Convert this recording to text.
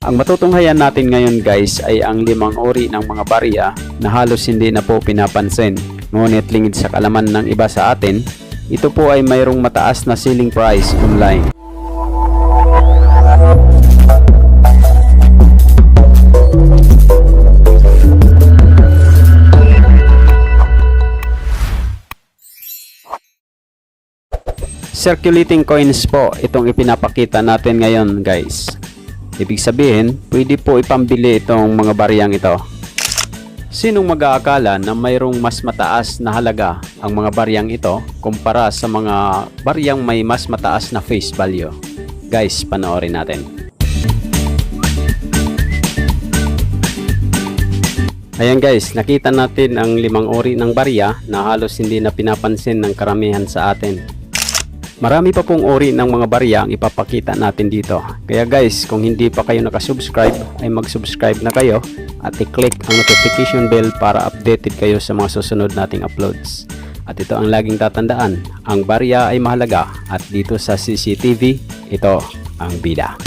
Ang matutunghayan natin ngayon guys ay ang 5 uri ng mga barya na halos hindi na po pinapansin. Ngunit lingid sa kalaman ng iba sa atin, ito po ay mayroong mataas na selling price online. Circulating coins po itong ipinapakita natin ngayon guys. Ibig sabihin, pwede po ipambili itong mga baryang ito. Sinong mag-aakala na mayroong mas mataas na halaga ang mga baryang ito kumpara sa mga baryang may mas mataas na face value? Guys, panoorin natin. Ayan guys, nakita natin ang 5 uri ng barya na halos hindi na pinapansin ng karamihan sa atin. Marami pa pong uri ng mga barya ang ipapakita natin dito. Kaya guys, kung hindi pa kayo nakasubscribe, ay mag-subscribe na kayo at i-click ang notification bell para updated kayo sa mga susunod nating uploads. At ito ang laging tatandaan, ang barya ay mahalaga at dito sa CCTV, ito ang bida.